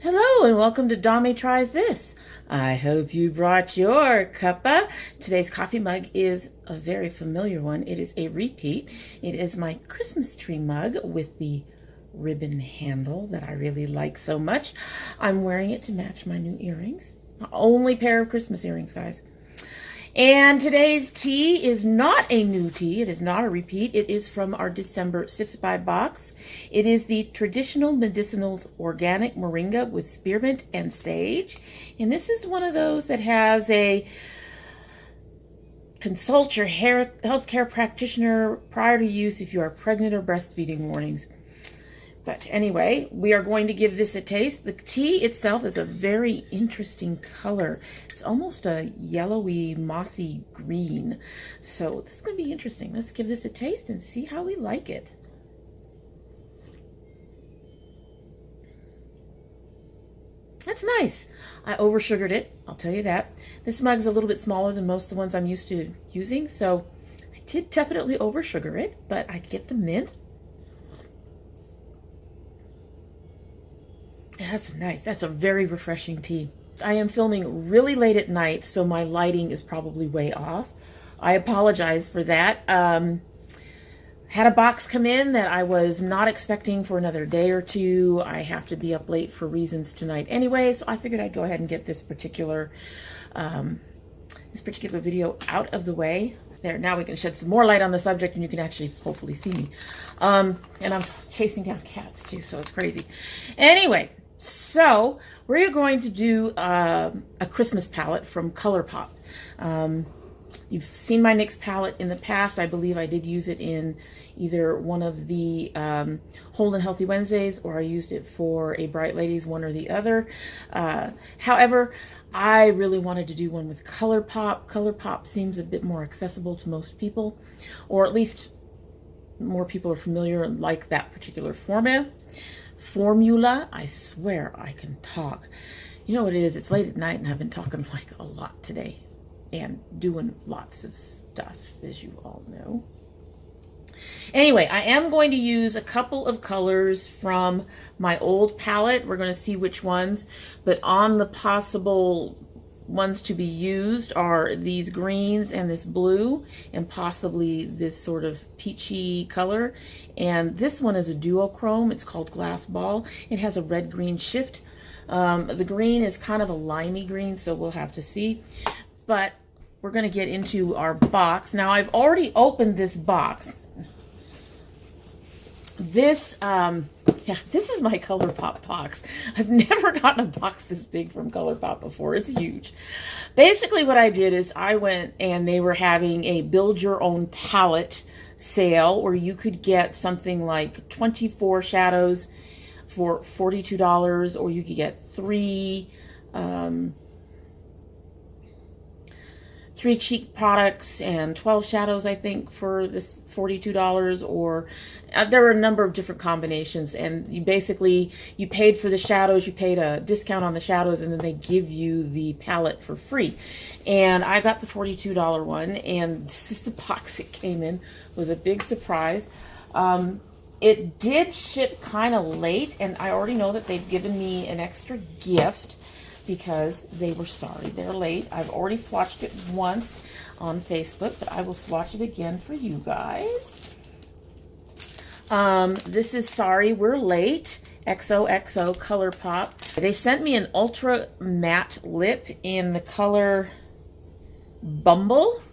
Hello and welcome to domytriesthis. I hope you brought your cuppa. Today's coffee mug is a very familiar one. It is a repeat. It is my Christmas tree mug with the ribbon handle that I really like so much. I'm wearing it to match my new earrings. My only pair of Christmas earrings, guys. And today's tea is not a new tea. It is not a repeat. It is from our December Sips by box. It is the Traditional Medicinals Organic Moringa with Spearmint and Sage. And this is one of those that has a consult your healthcare practitioner prior to use if you are pregnant or breastfeeding warnings. But anyway, we are going to give this a taste. The tea itself is a very interesting color. It's almost a yellowy, mossy green. So this is going to be interesting. Let's give this a taste and see how we like it. That's nice. I over-sugared it, I'll tell you that. This mug's a little bit smaller than most of the ones I'm used to using, so I did definitely over-sugar it, but I get the mint. That's nice. That's a very refreshing tea. I am filming really late at night, so my lighting is probably way off. I apologize for that. Had a box come in that I was not expecting for another day or two. I have to be up late for reasons tonight anyway, so I figured I'd go ahead and get this particular video out of the way. There, now we can shed some more light on the subject and you can actually hopefully see me. And I'm chasing down cats too, so it's crazy. Anyway, so we're going to do a Christmas palette from ColourPop. You've seen my NYX palette in the past. I believe I did use it in either one of the Whole and Healthy Wednesdays, or I used it for a Bright Ladies, one or the other. However, I really wanted to do one with ColourPop. ColourPop seems a bit more accessible to most people, or at least more people are familiar and like that particular formula. I swear I can talk. You know what it is? It's late at night and I've been talking like a lot today and doing lots of stuff, as you all know. Anyway, I am going to use a couple of colors from my old palette. We're going to see which ones, but on the possible ones to be used are these greens and this blue and possibly this sort of peachy color. And this one is a duochrome. It's called Glass Ball. It has a red-green shift. The green is kind of a limey green, so we'll have to see. But we're going to get into our box. Now, I've already opened this box. This is my ColourPop box. I've never gotten a box this big from ColourPop before. It's huge. Basically what I did is I went and they were having a build your own palette sale where you could get something like 24 shadows for $42, or you could get three cheek products and 12 shadows, I think, for this $42, or there were a number of different combinations. And you basically, you paid for the shadows, you paid a discount on the shadows, and then they give you the palette for free. And I got the $42 one, and this is the box it came in. It was a big surprise. It did ship kind of late, and I already know that they've given me an extra gift because they were sorry they're late. I've already swatched it once on Facebook, but I will swatch it again for you guys. This is Sorry We're Late, XOXO ColourPop. They sent me an ultra matte lip in the color Bumble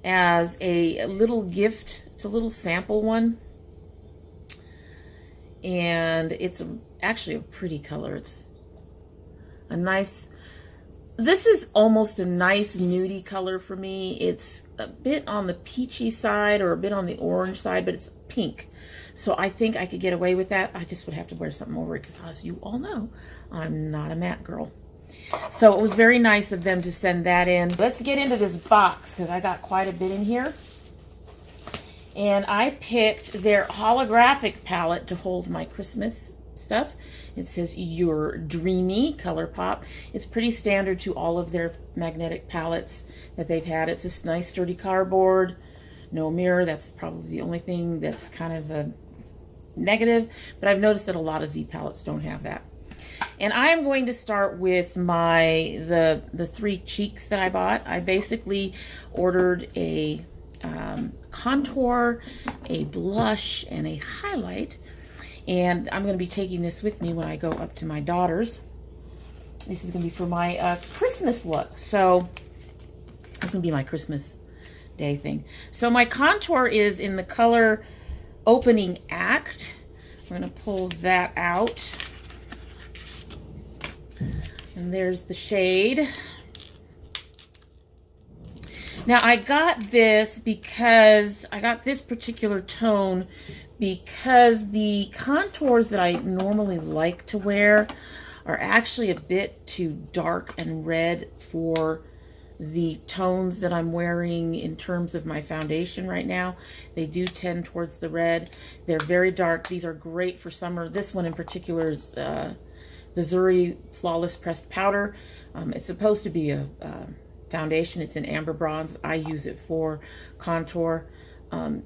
as a little gift. It's a little sample one. And it's actually a pretty color. It's a nice, this is almost a nice nudie color for me. It's a bit on the peachy side or a bit on the orange side, but it's pink. So I think I could get away with that. I just would have to wear something over it because, as you all know, I'm not a matte girl. So it was very nice of them to send that in. Let's get into this box because I got quite a bit in here. And I picked their holographic palette to hold my Christmas stuff. It says You're Dreamy, ColourPop. It's pretty standard to all of their magnetic palettes that they've had. It's this nice sturdy cardboard, no mirror. That's probably the only thing that's kind of a negative, but I've noticed that a lot of Z palettes don't have that. And I am going to start with the 3 cheeks that I bought. I basically ordered a contour, a blush, and a highlight. And I'm going to be taking this with me when I go up to my daughter's. This is going to be for my Christmas look. So this is going to be my Christmas Day thing. So my contour is in the color Opening Act. We're going to pull that out. And there's the shade. Now I got this because I got this particular tone because the contours that I normally like to wear are actually a bit too dark and red for the tones that I'm wearing in terms of my foundation right now. They do tend towards the red. They're very dark. These are great for summer. This one in particular is the Zuri Flawless Pressed Powder. It's supposed to be a foundation. It's in amber bronze. I use it for contour.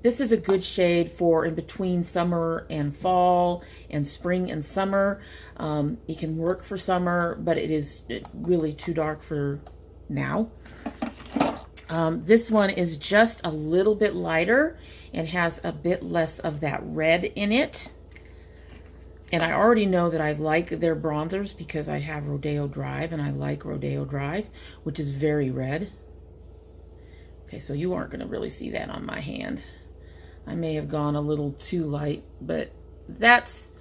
This is a good shade for in between summer and fall and spring and summer. It can work for summer, but it is really too dark for now. This one is just a little bit lighter and has a bit less of that red in it. And I already know that I like their bronzers because I have Rodeo Drive, and I like Rodeo Drive, which is very red. Okay, so you aren't going to really see that on my hand. I may have gone a little too light, but that's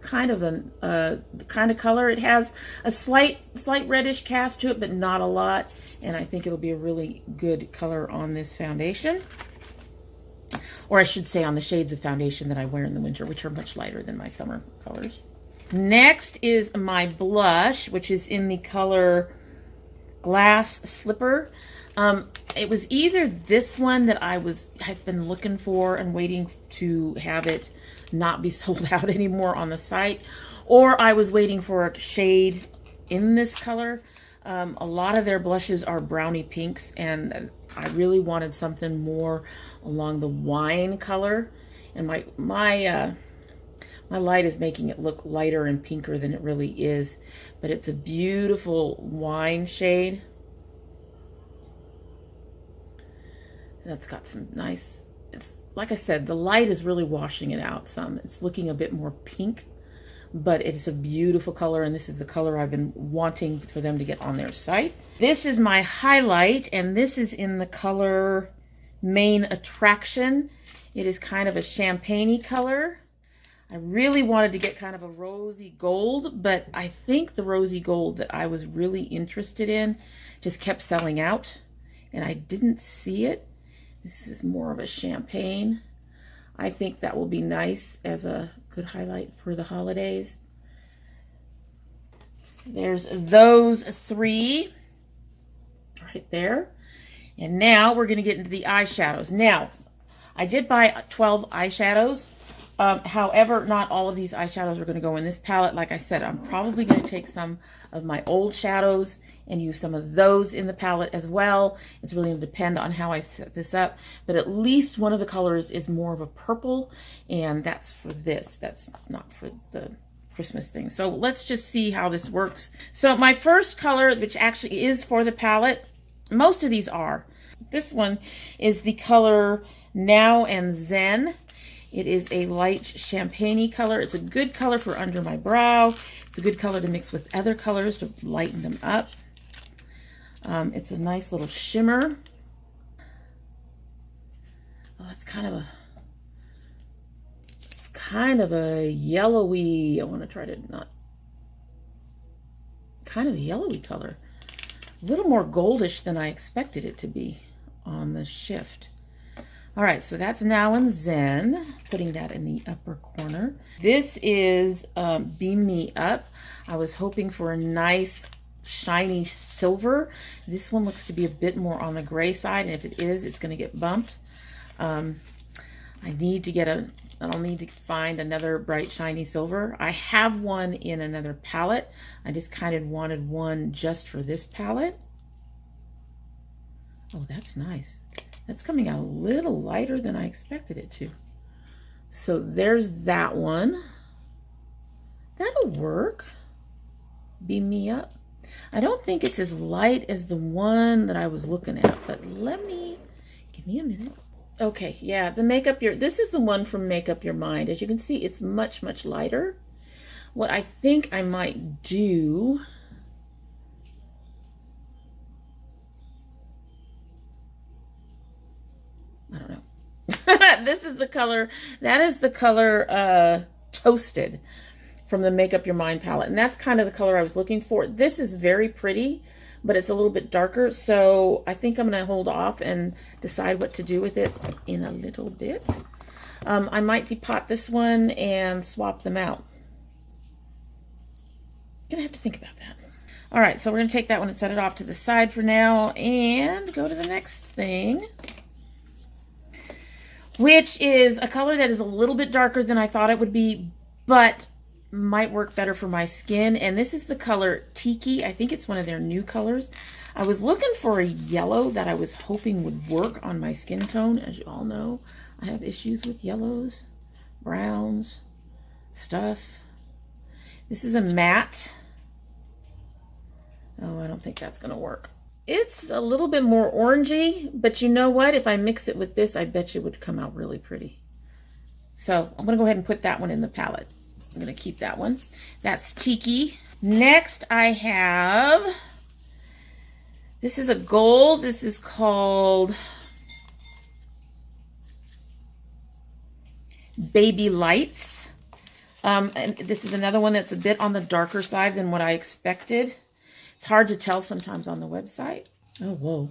kind of the kind of color. It has a slight reddish cast to it, but not a lot. And I think it'll be a really good color on this foundation. Or I should say on the shades of foundation that I wear in the winter, which are much lighter than my summer colors. Next is my blush, which is in the color Glass Slipper. It was either this one that I've been looking for and waiting to have it not be sold out anymore on the site, or I was waiting for a shade in this color. A lot of their blushes are brownie pinks, and I really wanted something more along the wine color, and my light is making it look lighter and pinker than it really is, but it's a beautiful wine shade. That's got some nice, it's like I said, the light is really washing it out some. It's looking a bit more pink, but it's a beautiful color, and this is the color I've been wanting for them to get on their site. This is my highlight, and this is in the color Main Attraction. It is kind of a champagne-y color. I really wanted to get kind of a rosy gold, but I think the rosy gold that I was really interested in just kept selling out, and I didn't see it. This is more of a champagne. I think that will be nice as a good highlight for the holidays. There's those 3 right there. And now we're going to get into the eyeshadows. Now, I did buy 12 eyeshadows. However, not all of these eyeshadows are going to go in this palette. Like I said, I'm probably going to take some of my old shadows and use some of those in the palette as well. It's really going to depend on how I set this up. But at least one of the colors is more of a purple, and that's for this. That's not for the Christmas thing. So let's just see how this works. So my first color, which actually is for the palette, most of these are. This one is the color Now and Zen. It is a light champagne-y color. It's a good color for under my brow. It's a good color to mix with other colors to lighten them up. It's a nice little shimmer. Oh, it's kind of a yellowy, I want to try to not, kind of a yellowy color. A little more goldish than I expected it to be on the shift. All right, so that's Now and Zen, putting that in the upper corner. This is Beam Me Up. I was hoping for a nice shiny silver. This one looks to be a bit more on the gray side, and if it is, it's going to get bumped. I'll need to find another bright shiny silver. I have one in another palette. I just kind of wanted one just for this palette. Oh, that's nice. That's coming out a little lighter than I expected it to. So there's that one. That'll work. Beam me up. I don't think it's as light as the one that I was looking at, but give me a minute. Okay, yeah, this is the one from Make Up Your Mind. As you can see, it's much, much lighter. What I think I might do, I don't know. This is the color, that is the color Toasted from the Make Up Your Mind palette. And that's kind of the color I was looking for. This is very pretty, but it's a little bit darker. So I think I'm going to hold off and decide what to do with it in a little bit. I might depot this one and swap them out. Gonna have to think about that. All right, so we're gonna take that one and set it off to the side for now and go to the next thing, which is a color that is a little bit darker than I thought it would be, but might work better for my skin. And this is the color Tiki. I think it's one of their new colors. I was looking for a yellow that I was hoping would work on my skin tone. As you all know, I have issues with yellows, browns, stuff. This is a matte. Oh, I don't think that's going to work. It's a little bit more orangey, but you know what? If I mix it with this, I bet you it would come out really pretty. So I'm going to go ahead and put that one in the palette. I'm going to keep that one. That's Tiki. Next, I have, this is a gold. This is called Baby Lights. And this is another one that's a bit on the darker side than what I expected. It's hard to tell sometimes on the website. Oh, whoa.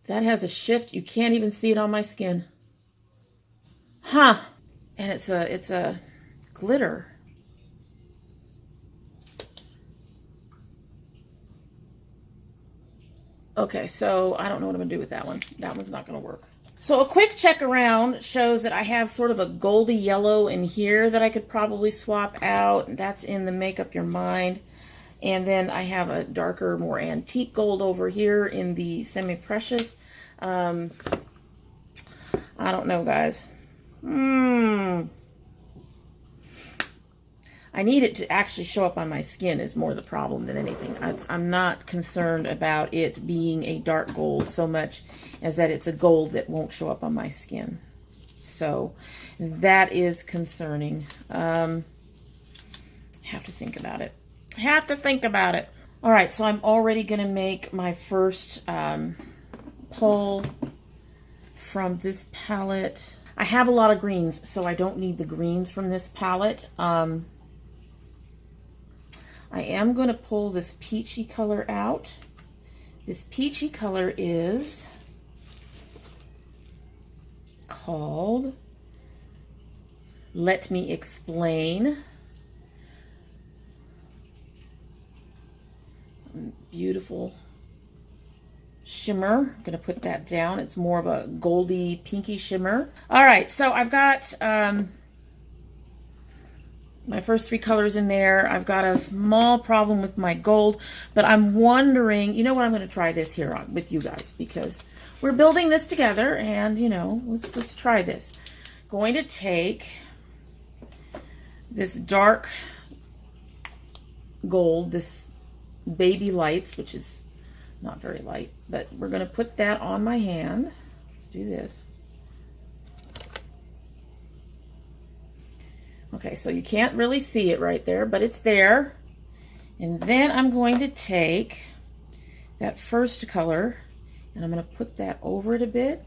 That has a shift. You can't even see it on my skin. Huh. And it's a glitter. Okay, so I don't know what I'm going to do with that one. That one's not going to work. So a quick check around shows that I have sort of a goldy yellow in here that I could probably swap out. That's in the Make Up Your Mind. And then I have a darker, more antique gold over here in the semi-precious. I don't know, guys. I need it to actually show up on my skin is more the problem than anything. I'm not concerned about it being a dark gold so much as that it's a gold that won't show up on my skin. So that is concerning. Have to think about it. Have to think about it. All right, so I'm already going to make my first pull from this palette. I have a lot of greens, so I don't need the greens from this palette. I am going to pull this peachy color out. This peachy color is called Let Me Explain. Beautiful shimmer. I'm going to put that down. It's more of a goldy, pinky shimmer. All right, so I've got my first three colors in there. I've got a small problem with my gold, but I'm wondering, you know what, I'm going to try this here on with you guys because we're building this together and, you know, let's try this. Going to take this dark gold, this Baby Lights, which is not very light, but we're going to put that on my hand. Let's do this. Okay, so you can't really see it right there, but it's there. And then I'm going to take that first color and I'm going to put that over it a bit.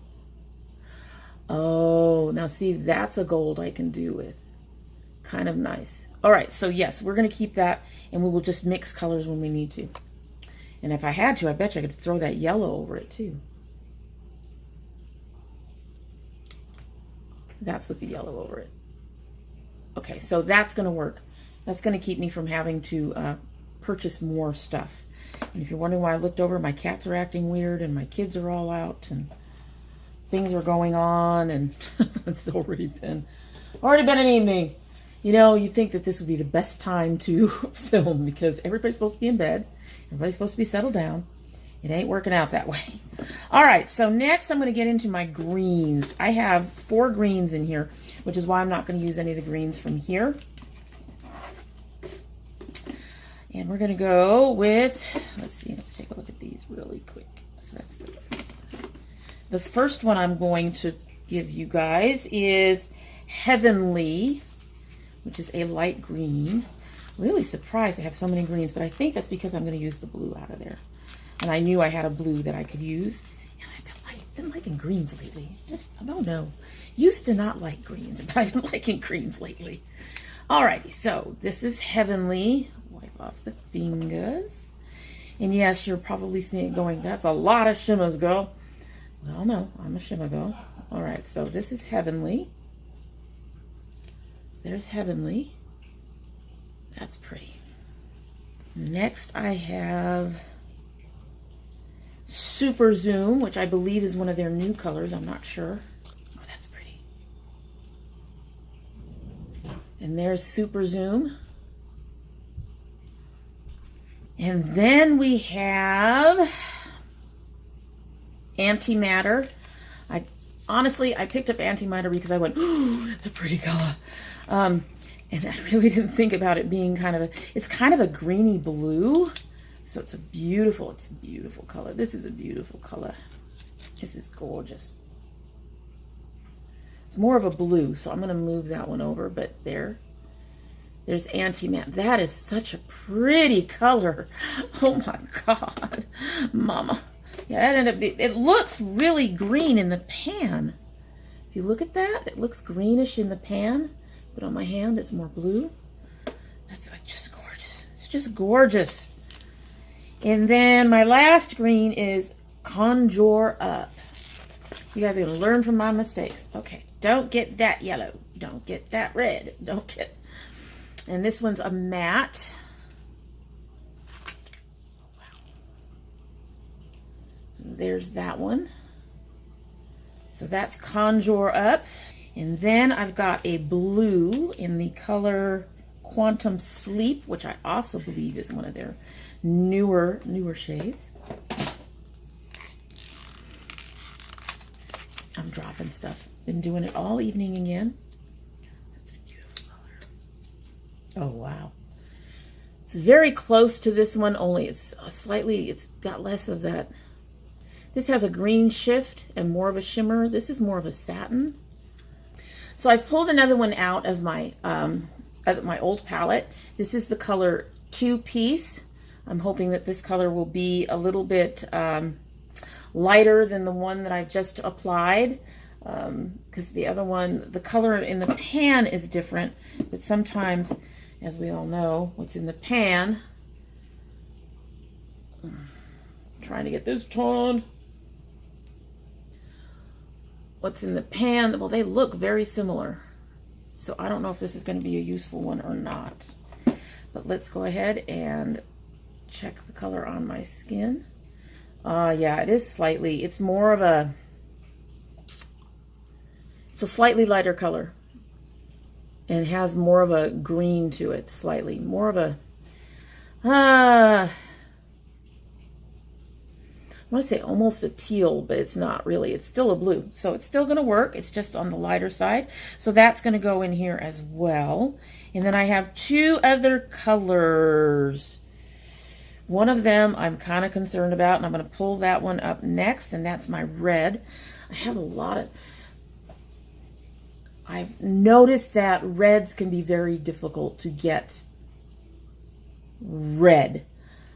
Oh, now see, that's a gold I can do with. Kind of nice. All right, so yes, we're going to keep that and we will just mix colors when we need to. And if I had to, I bet you I could throw that yellow over it too. That's with the yellow over it. Okay, so that's going to work. That's going to keep me from having to purchase more stuff. And if you're wondering why I looked over, my cats are acting weird and my kids are all out and things are going on and it's already been an evening. You know, you'd think that this would be the best time to film because everybody's supposed to be in bed. Everybody's supposed to be settled down. It ain't working out that way. All right, so next I'm going to get into my greens. I have 4 greens in here, which is why I'm not going to use any of the greens from here. And we're going to go with, let's see, let's take a look at these really quick. So that's the first one I'm going to give you guys is Heavenly, which is a light green. Really surprised I have so many greens, but I think that's because I'm going to use the blue out of there. And I knew I had a blue that I could use. And I've been liking greens lately. Just, I don't know. Used to not like greens, but I've been liking greens lately. Alrighty, so this is Heavenly. Wipe off the fingers. And yes, you're probably seeing it going, that's a lot of shimmers, girl. Well, no, I'm a shimmer girl. Alright, so this is Heavenly. There's Heavenly. That's pretty. Next I have Superzoom, which I believe is one of their new colors. I'm not sure. Oh, that's pretty. And there's Superzoom. And then we have Antimatter. Honestly, I picked up Antimatter because I went, oh, it's a pretty color. And I really didn't think about it being it's kind of a greeny blue. So it's a beautiful color. This is a beautiful color. This is gorgeous. It's more of a blue, so I'm going to move that one over, but there's Antimatter. That is such a pretty color. Oh my God, mama. Yeah, that ended up it looks really green in the pan. If you look at that, it looks greenish in the pan, but on my hand it's more blue. That's like just gorgeous. It's just gorgeous. And then my last green is Conjour Up. You guys are going to learn from my mistakes. Okay, don't get that yellow. Don't get that red. Don't get... And this one's a matte. Wow. There's that one. So that's Conjour Up. And then I've got a blue in the color Quantum Sleep, which I also believe is one of their newer shades. I'm dropping stuff. Been doing it all evening again. That's a beautiful color. Oh, wow. It's very close to this one, only it's got less of that. This has a green shift and more of a shimmer. This is more of a satin. So I pulled another one out of my old palette. This is the color 2-piece. I'm hoping that this color will be a little bit lighter than the one that I just applied, because the other one, the color in the pan is different, but sometimes, as we all know, what's in the pan, trying to get this torn, what's in the pan, well, they look very similar, so I don't know if this is going to be a useful one or not, but let's go ahead and check the color on my skin. Yeah, it is slightly, it's a slightly lighter color and has more of a green to it, slightly more of a, I want to say almost a teal, but it's not really, it's still a blue, so it's still going to work. It's just on the lighter side, so that's going to go in here as well. And then I have two other colors. One of them I'm kind of concerned about, and I'm going to pull that one up next, and that's my red. I have a lot of... I've noticed that reds can be very difficult to get red.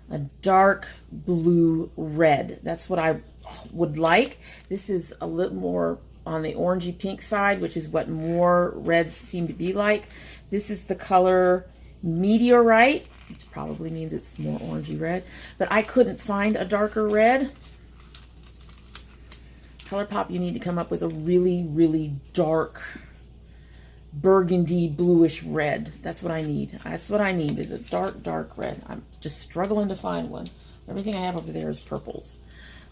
A dark blue red. That's what I would like. This is a little more on the orangey pink side, which is what more reds seem to be like. This is the color Meteorite, which probably means it's more orangey red, but I couldn't find a darker red. ColourPop, you need to come up with a really, really dark burgundy bluish red. That's what I need. That's what I need, is a dark red. I'm just struggling to find one. Everything I have over there is purples.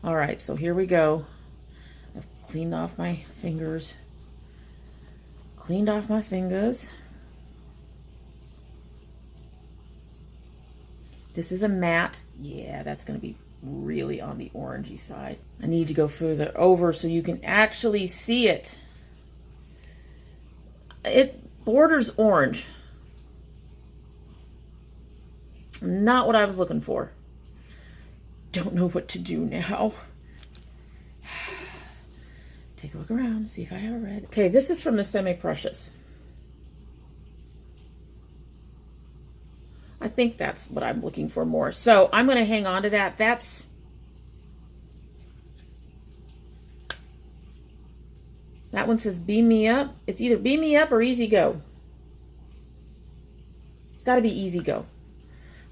All right, so here we go. I've cleaned off my fingers. Cleaned off my fingers. This is a matte. Yeah, that's going to be really on the orangey side. I need to go further over so you can actually see it. It borders orange. Not what I was looking for. Don't know what to do now. Take a look around, see if I have a red. Okay, this is from the Semi-Precious. I think that's what I'm looking for more. So I'm going to hang on to that. That one says Beam Me Up. It's either Beam Me Up or Easy Go. It's got to be Easy Go.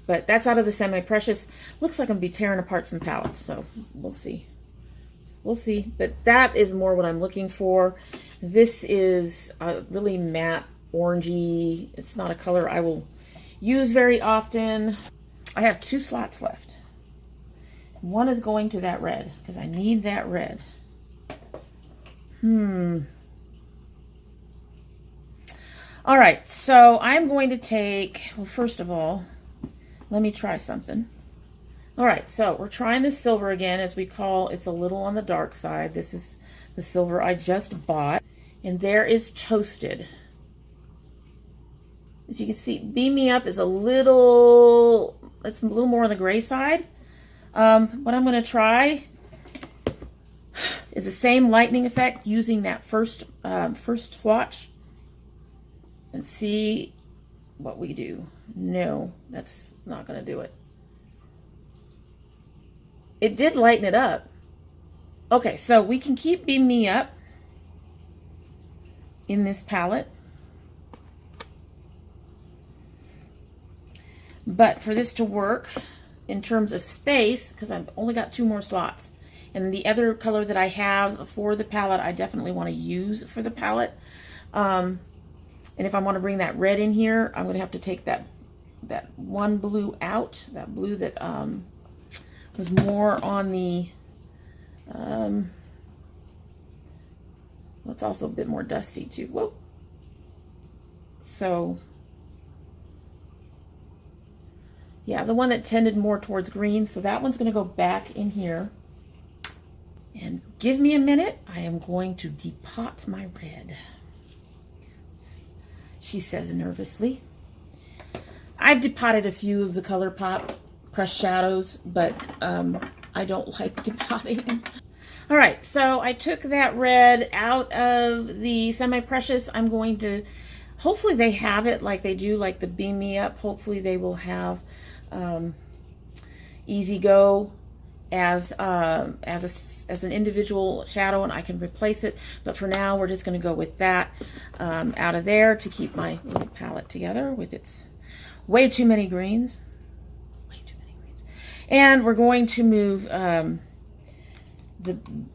But that's out of the Semi-Precious. Looks like I'm going to be tearing apart some palettes, so we'll see. We'll see. But that is more what I'm looking for. This is a really matte orangey. It's not a color I will use very often. I have 2 slots left. One is going to that red because I need that red. All right, so I'm going to take, well, first of all, let me try something. All right, so we're trying the silver again, as we call, it's a little on the dark side. This is the silver I just bought, and there is Toasted. As you can see, Beam Me Up is it's a little more on the gray side. What I'm going to try is the same lightning effect using that first swatch and see what we do. No, that's not going to do it. It did lighten it up. Okay, so we can keep Beam Me Up in this palette. But for this to work in terms of space, because I've only got 2 more slots, and the other color that I have for the palette, I definitely want to use for the palette. And if I want to bring that red in here, I'm going to have to take that one blue out, that blue that was more on the, it's also a bit more dusty too. Whoa. So, yeah, the one that tended more towards green. So that one's going to go back in here. And give me a minute. I am going to depot my red, she says nervously. I've depotted a few of the ColourPop pressed shadows, but I don't like depotting. All right, so I took that red out of the Semi-Precious. I'm going to, hopefully they have it like they do, like the Beam Me Up. Hopefully they will have Easy Go as an individual shadow, and I can replace it. But for now, we're just going to go with that out of there to keep my little palette together with its way too many greens. Way too many greens. And we're going to move the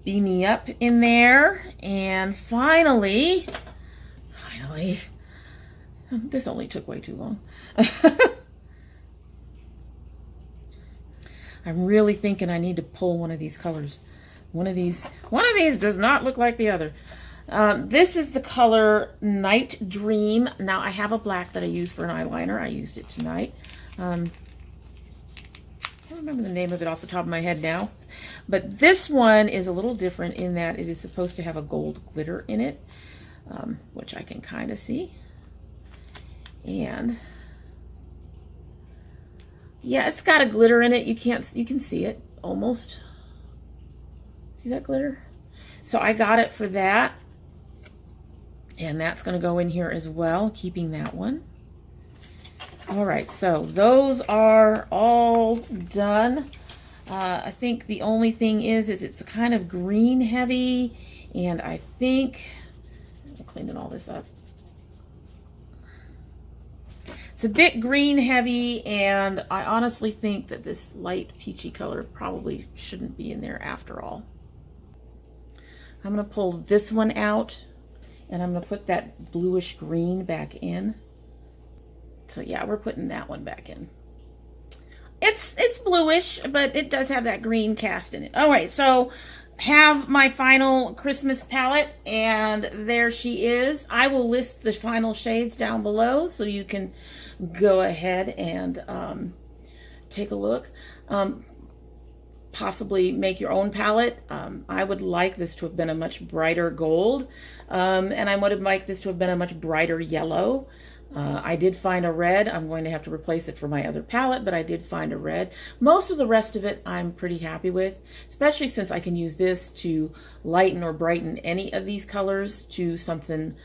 Beam Me Up in there. And finally, this only took way too long. I'm really thinking I need to pull one of these colors. One of these does not look like the other. This is the color Night Dream. Now I have a black that I use for an eyeliner. I used it tonight. I don't remember the name of it off the top of my head now. But this one is a little different in that it is supposed to have a gold glitter in it, which I can kind of see. And yeah, it's got a glitter in it. You can see it almost. See that glitter? So I got it for that. And that's going to go in here as well, keeping that one. All right, so those are all done. I think the only thing is it's kind of green heavy, and I think I'm cleaning all this up. It's a bit green heavy, and I honestly think that this light peachy color probably shouldn't be in there after all. I'm going to pull this one out, and I'm going to put that bluish green back in. So yeah, we're putting that one back in. It's bluish, but it does have that green cast in it. All right, so have my final Christmas palette, and there she is. I will list the final shades down below so you can go ahead and take a look. Possibly make your own palette. I would like this to have been a much brighter gold, and I would have liked this to have been a much brighter yellow. I did find a red. I'm going to have to replace it for my other palette, but I did find a red. Most of the rest of it I'm pretty happy with, especially since I can use this to lighten or brighten any of these colors to something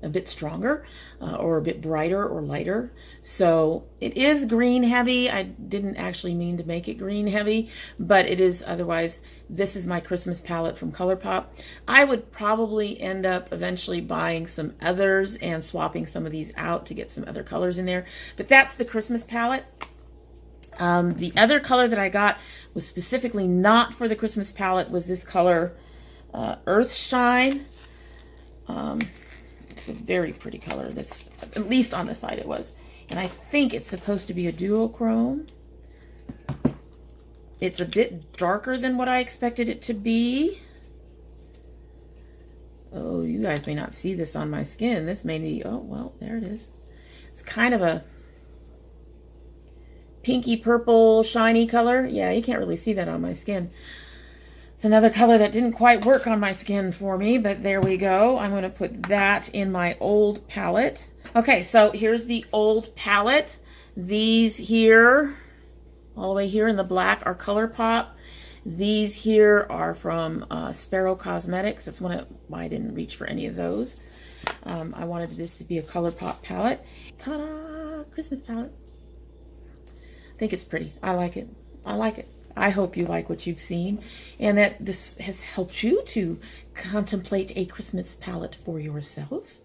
a bit stronger or a bit brighter or lighter. So it is green heavy. I didn't actually mean to make it green heavy, but it is otherwise. This is my Christmas palette from ColourPop. I would probably end up eventually buying some others and swapping some of these out to get some other colors in there. But that's the Christmas palette. The other color that I got was specifically not for the Christmas palette was this color, Earthshine. It's a very pretty color. This, at least on the side it was. And I think it's supposed to be a duochrome. It's a bit darker than what I expected it to be. Oh, you guys may not see this on my skin. This may be, oh, well, there it is. It's kind of a pinky purple shiny color. Yeah, you can't really see that on my skin. It's another color that didn't quite work on my skin for me, but there we go. I'm going to put that in my old palette. Okay, so here's the old palette. These here, all the way here in the black, are ColourPop. These here are from Sparrow Cosmetics. That's why I didn't reach for any of those. I wanted this to be a ColourPop palette. Ta-da! Christmas palette. I think it's pretty. I like it. I like it. I hope you like what you've seen and that this has helped you to contemplate a Christmas palette for yourself.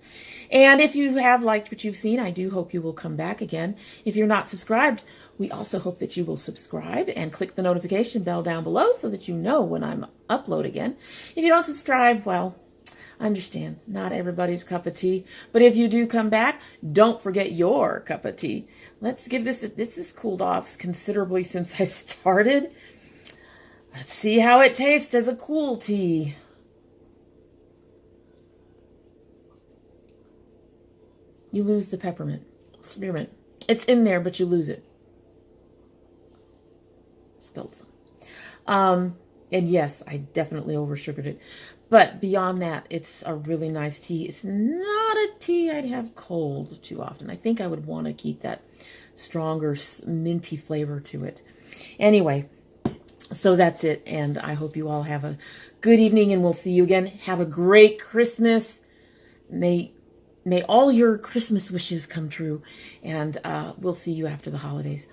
And if you have liked what you've seen, I do hope you will come back again. If you're not subscribed, we also hope that you will subscribe and click the notification bell down below so that you know when I'm upload again. If you don't subscribe, well, I understand, not everybody's cup of tea, but if you do come back, don't forget your cup of tea. Let's give this, this has cooled off considerably since I started. Let's see how it tastes as a cool tea. You lose the peppermint, spearmint. It's in there, but you lose it. Spilled some. And yes, I definitely over-sugared it. But beyond that, it's a really nice tea. It's not a tea I'd have cold too often. I think I would want to keep that stronger minty flavor to it. Anyway, so that's it. And I hope you all have a good evening and we'll see you again. Have a great Christmas. May all your Christmas wishes come true. And we'll see you after the holidays.